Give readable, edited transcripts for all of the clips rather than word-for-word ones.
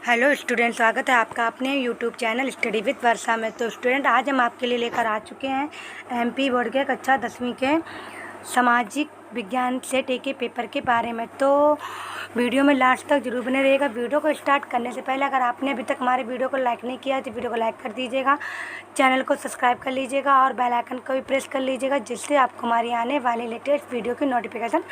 Hello student, स्वागत है आपका अपने यूट्यूब चैनल स्टडी विद वर्षा में। तो स्टूडेंट, आज हम आपके लिए लेकर आ चुके हैं एमपी बोर्ड के कक्षा 10वीं के सामाजिक विज्ञान सेट ए के पेपर के बारे में। तो वीडियो में लास्ट तक जरूर बने रहिएगा। वीडियो को स्टार्ट करने से पहले अगर आपने अभी तक हमारे वीडियो को लाइक नहीं किया है तो वीडियो को लाइक कर दीजिएगा, चैनल को सब्सक्राइब कर लीजिएगा और बेल आइकन को भी प्रेस कर लीजिएगा, जिससे आपको हमारी आने वाली लेटेस्ट वीडियो की नोटिफिकेशन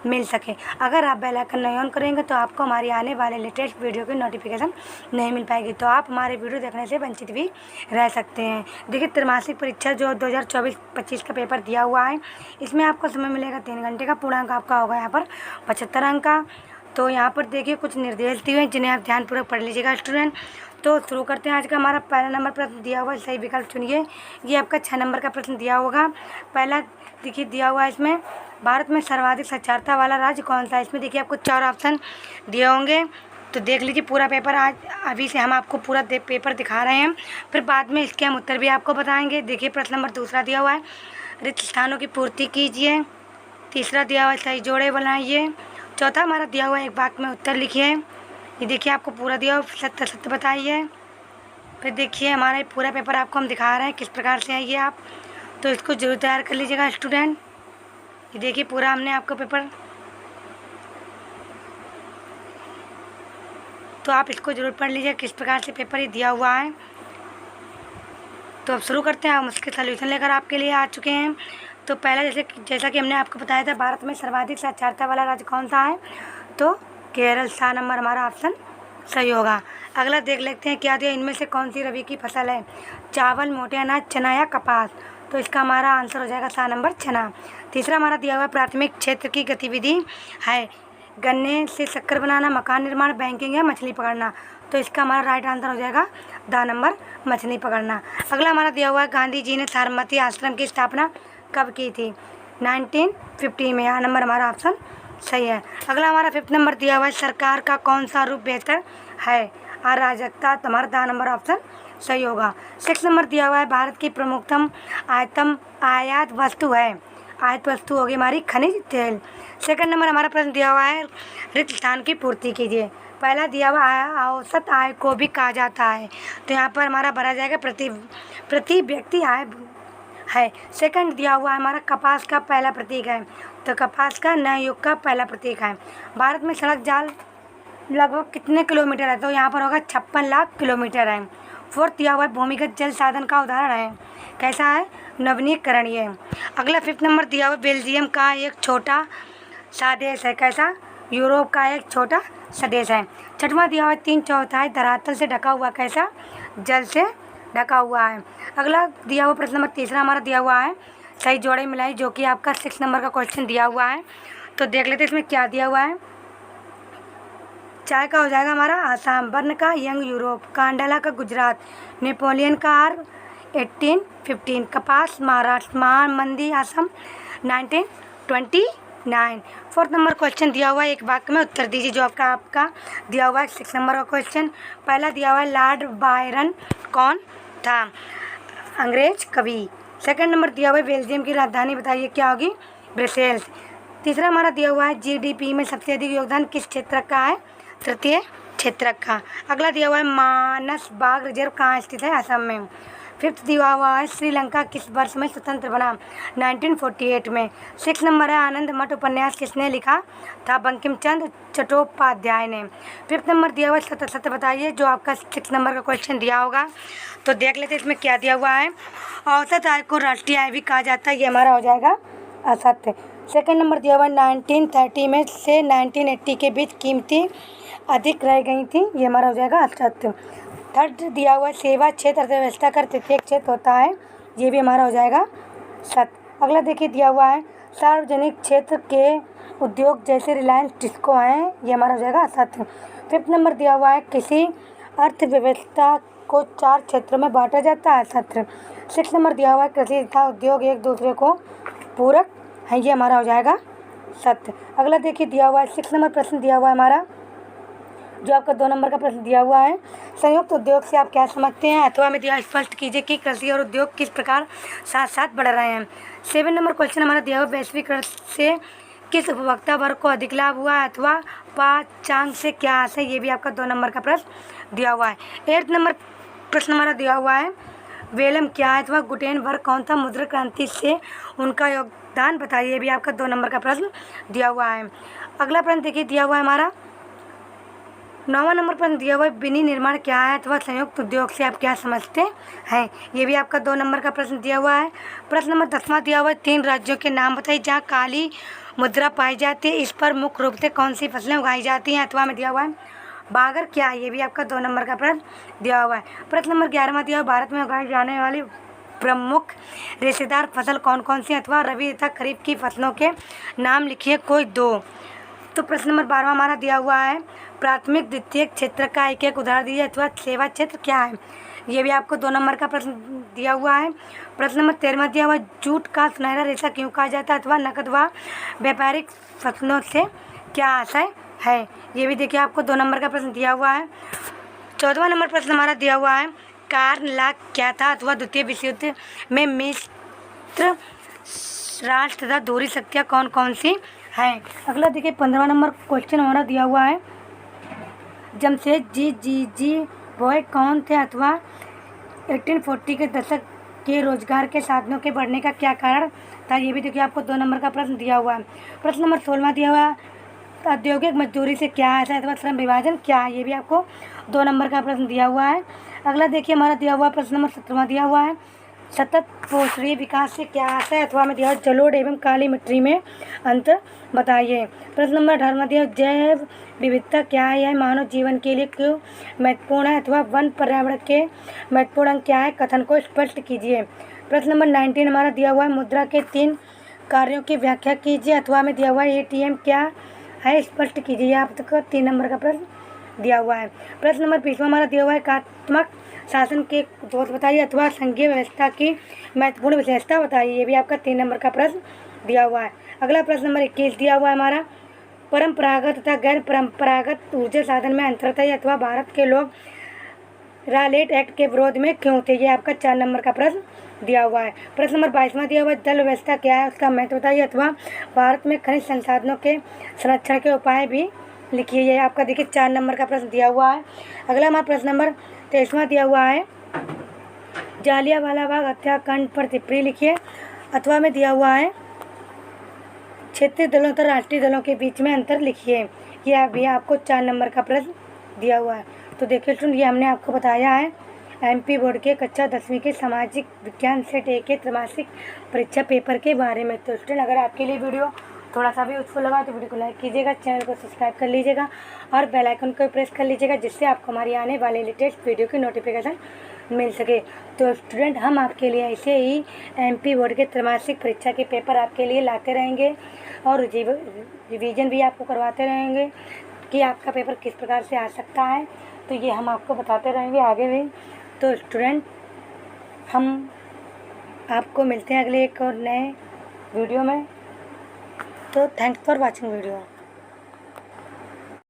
मिल सके। अगर आप बेल आइकन नहीं ऑन करेंगे तो आपको हमारी आने वाले लेटेस्ट वीडियो की नोटिफिकेशन नहीं मिल पाएगी, तो आप हमारे वीडियो देखने से वंचित भी रह सकते हैं। देखिए, त्रैमासिक परीक्षा जो 2024-25 का पेपर दिया हुआ है, इसमें आपको समय मिलेगा 3 घंटे का। पूर्णांक आपका होगा यहाँ पर 75 अंक का। तो यहाँ पर देखिए कुछ निर्देश दिए हैं जिन्हें आप ध्यानपूर्वक पढ़ लीजिएगा स्टूडेंट। तो शुरू करते हैं। आज का हमारा पहला नंबर प्रश्न दिया हुआ है, सही विकल्प चुनिए। ये आपका 6 नंबर का प्रश्न दिया होगा। पहला देखिए दिया हुआ है इसमें, भारत में सर्वाधिक साक्षरता वाला राज्य कौन सा है। इसमें देखिए आपको 4 ऑप्शन दिए होंगे, तो देख लीजिए पूरा पेपर। आज अभी से हम आपको पूरा पेपर दिखा रहे हैं, फिर बाद में इसके हम उत्तर भी आपको बताएंगे। देखिए प्रश्न नंबर दूसरा दिया हुआ है, रिक्त स्थानों की पूर्ति कीजिए। तीसरा दिया हुआ है, सही जोड़े बनाइए। चौथा हमारा दिया हुआ है, एक वाक्य में उत्तर लिखिए। ये देखिए आपको पूरा दिया हुआ, सत्य सत्य बताइए। फिर देखिए हमारा पूरा पेपर आपको हम दिखा रहे हैं किस प्रकार से आइए आप, तो इसको जरूर तैयार कर लीजिएगा स्टूडेंट। ये देखिए पूरा हमने आपको पेपर, तो आप इसको जरूर पढ़ लीजिए किस प्रकार से पेपर ये दिया हुआ है। तो अब शुरू करते हैं। हम उसके सॉल्यूशन लेकर आपके लिए आ चुके हैं। तो पहला जैसा कि हमने आपको बताया था, भारत में सर्वाधिक साक्षरता वाला राज्य कौन सा है, तो केरल। 7 नंबर हमारा ऑप्शन सही होगा। अगला देख लेते हैं क्या दिया, इनमें से कौन सी रबी की फसल है, चावल, मोटे अनाज, चना या कपास। तो इसका हमारा आंसर हो जाएगा 7 नंबर चना। तीसरा हमारा दिया हुआ प्राथमिक क्षेत्र की गतिविधि है, गन्ने से शक्कर बनाना, मकान निर्माण, बैंकिंग या मछली पकड़ना। तो इसका हमारा राइट आंसर हो जाएगा 10 नंबर मछली पकड़ना। अगला हमारा दिया हुआ है, गांधी जी ने साबरमती आश्रम की स्थापना कब की थी, 1950 में। यहाँ नंबर हमारा ऑप्शन सही है। अगला हमारा 5th नंबर दिया हुआ है, सरकार का कौन सा रूप बेहतर है, अराजकता। तो हमारा 10 नंबर ऑप्शन सही होगा। 6 नंबर दिया हुआ है, भारत की प्रमुखतम आयात वस्तु है, आयात वस्तु होगी हमारी खनिज तेल। सेकंड नंबर हमारा प्रश्न दिया हुआ है, रिक्त स्थान की पूर्ति कीजिए। पहला दिया हुआ औसत आय को भी कहा जाता है, तो यहाँ पर हमारा भरा जाएगा प्रति व्यक्ति आय है। सेकंड दिया हुआ है हमारा, कपास का पहला प्रतीक है, तो कपास का नए युग का पहला प्रतीक है। भारत में सड़क जाल लगभग कितने किलोमीटर है, तो यहाँ पर होगा 56 लाख किलोमीटर है। फोर्थ दिया हुआ है, भूमिगत जल साधन का उदाहरण है, कैसा है, नवीनीकरणीय। अगला 5th नंबर दिया हुआ, बेल्जियम का एक छोटा सा देश है, कैसा, यूरोप का एक छोटा सा देश है। छठवां दिया हुआ है, 3/4 धरातल से ढका हुआ, कैसा, जल से ढका हुआ है। अगला दिया हुआ प्रश्न नंबर तीसरा हमारा दिया हुआ है, सही जोड़े मिलाई, जो कि आपका 6 नंबर का क्वेश्चन दिया हुआ है। तो देख लेते हैं इसमें क्या दिया हुआ है। चाय का हो जाएगा हमारा आसाम, वर्ण का यंग यूरोप, कांडाला का गुजरात, नेपोलियन का 1815, कपास महाराष्ट्र, मंदी असम 1929। 4th नंबर क्वेश्चन दिया हुआ है, एक वाक्य में उत्तर दीजिए, जो आपका दिया हुआ है 6 नंबर का क्वेश्चन। पहला दिया हुआ है, लॉर्ड बायरन कौन था, अंग्रेज कवि। सेकंड नंबर दिया हुआ है, बेल्जियम की राजधानी बताइए क्या होगी, ब्रसेल्स। तीसरा हमारा दिया हुआ है, जीडीपी में सबसे अधिक योगदान किस क्षेत्र का है, तृतीय क्षेत्र का। अगला दिया हुआ है, मानस बाग रिजर्व कहाँ स्थित है, असम में। 5th दिया हुआ है, श्रीलंका किस वर्ष में स्वतंत्र बना, 1948 में। 6 नंबर है, आनंद मठ उपन्यास किसने लिखा था, बंकिम चंद्र चट्टोपाध्याय ने। 5th नंबर दिया हुआ है, सत्य सत्य बताइए, जो आपका 6 नंबर का क्वेश्चन दिया होगा। तो देख लेते हैं इसमें क्या दिया हुआ है, औसत आय को राष्ट्रीय आय भी कहा जाता है, ये हमारा हो जाएगा असत्य। सेकंड नंबर दिया हुआ है, 1930 में से 1980 के बीच कीमतें अधिक रह गई थी, ये हमारा हो जाएगा असत्य। थर्ड दिया हुआ है, सेवा क्षेत्र अर्थव्यवस्था का तृतीय क्षेत्र होता है, ये भी हमारा हो जाएगा सत्य। अगला देखिए दिया हुआ है, सार्वजनिक क्षेत्र के उद्योग जैसे रिलायंस टिस्को हैं, ये हमारा हो जाएगा असत्य। 5th नंबर दिया हुआ है, किसी अर्थव्यवस्था को 4 क्षेत्रों में बांटा जाता है, सत्य। 6 नंबर दिया हुआ है, कृषि तथा उद्योग एक दूसरे को पूरक है, ये हमारा हो जाएगा सत्य। अगला देखिए दिया हुआ है, 6 नंबर प्रश्न दिया हुआ है हमारा, जो आपका 2 नंबर का प्रश्न दिया हुआ है, संयुक्त उद्योग से आप क्या समझते हैं, अथवा में दिया स्पष्ट कीजिए कि कृषि और उद्योग किस प्रकार साथ साथ बढ़ रहे हैं। 7 नंबर क्वेश्चन हमारा दिया हुआ, वैश्वीकरण से किस उपभोक्ता वर्ग को अधिक लाभ हुआ अथवा पाठ्यांक से क्या आशय, ये भी आपका 2 नंबर का प्रश्न दिया हुआ है। 8 नंबर प्रश्न हमारा दिया हुआ है, वेलम क्या है अथवा गुटेनबर्ग कौन था, मुद्रक क्रांति से उनका योगदान बताइए, ये भी आपका 2 नंबर का प्रश्न दिया हुआ है। अगला प्रश्न देखिए दिया हुआ है हमारा 9वां नंबर प्रश्न दिया हुआ है, विनि निर्माण क्या है अथवा संयुक्त उद्योग से आप क्या समझते हैं, ये भी आपका 2 नंबर का प्रश्न दिया हुआ है। प्रश्न नंबर 10वां दिया हुआ है, 3 राज्यों के नाम बताइए जहाँ काली मुद्रा पाई जाती है, इस पर मुख्य रूप से कौन सी फसलें उगाई जाती हैं, अथवा में दिया हुआ है बागर क्या है, ये भी आपका 2 नंबर का प्रश्न दिया हुआ है। प्रश्न नंबर 11वां दिया हुआ, भारत में उगाई जाने वाली प्रमुख रेशेदार फसल कौन कौन सी, अथवा रबी तथा खरीफ की फसलों के नाम लिखिए कोई 2। तो प्रश्न नंबर 12वां हमारा दिया हुआ है, प्राथमिक द्वितीयक क्षेत्र का एक एक उदाहरण दीजिए अथवा सेवा क्षेत्र क्या है, ये भी आपको 2 नंबर का प्रश्न दिया हुआ है। प्रश्न नंबर 13वां दिया हुआ, जूट का सुनहरा रेशा क्यों कहा जाता है अथवा नकद व व्यापारिक फसलों से क्या आशय है, ये भी देखिए आपको 2 नंबर का प्रश्न दिया हुआ है। 14वां नंबर प्रश्न हमारा दिया हुआ है, कार्न लाग क्या था अथवा द्वितीय विश्व युद्ध में मित्र राष्ट्र तथा दूरी शक्तियाँ कौन कौन सी हैं। अगला देखिए 15वां नंबर क्वेश्चन हमारा दिया हुआ है, जमशेदजी बॉय कौन थे अथवा 1840 के दशक के रोजगार के साधनों के बढ़ने का क्या कारण था, ये भी देखिए आपको 2 नंबर का प्रश्न दिया हुआ है। प्रश्न नंबर 16वां दिया हुआ, औद्योगिक मजदूरी से क्या है अथवा श्रम विभाजन क्या है, ये भी आपको 2 नंबर का प्रश्न दिया हुआ है। अगला देखिए हमारा दिया हुआ प्रश्न नंबर 17वां दिया हुआ है, सतत पोषणीय विकास से क्या आशय, अथवा में दिया जलोढ़ एवं काली मिट्टी में अंतर बताइए। प्रश्न नंबर 18वां दिया, जैव विविधता क्या है, यह मानव जीवन के लिए क्यों महत्वपूर्ण है अथवा वन पर्यावरण के महत्वपूर्ण अंग क्या है, कथन को स्पष्ट कीजिए। प्रश्न नंबर 19 हमारा दिया हुआ है, मुद्रा के 3 कार्यों की व्याख्या कीजिए अथवा में दिया हुआ है एटीएम क्या है, स्पष्ट कीजिए, आपका 3 नंबर का प्रश्न दिया हुआ है। प्रश्न नंबर 20वां हमारा दिया हुआ है, एकात्मक शासन के दोष बताइए अथवा संघीय व्यवस्था की महत्वपूर्ण विशेषता बताइए, ये भी आपका 3 नंबर का प्रश्न दिया हुआ है। अगला प्रश्न नंबर 21 दिया हुआ है हमारा, परंपरागत तथा गैर परंपरागत ऊर्जा साधन में अंतर था अथवा भारत के लोग रालेट एक्ट के विरोध में क्यों थे, ये आपका 4 नंबर का प्रश्न दिया हुआ है। प्रश्न नंबर 22वां दिया हुआ है, जल व्यवस्था क्या है, उसका महत्व बताइए अथवा भारत में खनिज संसाधनों के संरक्षण के उपाय भी लिखिए, ये आपका देखिए 4 नंबर का प्रश्न दिया हुआ है। अगला हमारा प्रश्न नंबर 23वां दिया हुआ है, जालियांवाला बाग हत्याकांड पर टिप्पणी लिखिए अथवा में दिया हुआ है क्षेत्रीय दलों तथा राष्ट्रीय दलों के बीच में अंतर लिखिए, यह भी आपको 4 नंबर का प्रश्न दिया हुआ है। तो देखिए स्टूडेंट, ये हमने आपको बताया है एमपी बोर्ड के कक्षा 10वीं के सामाजिक विज्ञान सेट ए के त्रैमासिक परीक्षा पेपर के बारे में। तो स्टूडेंट, अगर आपके लिए वीडियो थोड़ा सा भी यूजफुल लगा तो वीडियो को लाइक कीजिएगा, चैनल को सब्सक्राइब कर लीजिएगा और बेल आइकन को प्रेस कर लीजिएगा, जिससे आपको हमारी आने वाले लेटेस्ट वीडियो की नोटिफिकेशन मिल सके। तो स्टूडेंट, हम आपके लिए ऐसे ही एमपी बोर्ड के त्रैमासिक परीक्षा के पेपर आपके लिए लाते रहेंगे और रिवीजन भी आपको करवाते रहेंगे कि आपका पेपर किस प्रकार से आ सकता है, तो ये हम आपको बताते रहेंगे आगे भी। तो स्टूडेंट, हम आपको मिलते हैं अगले एक और नए वीडियो में। तो थैंक्स फॉर वॉचिंग वीडियो।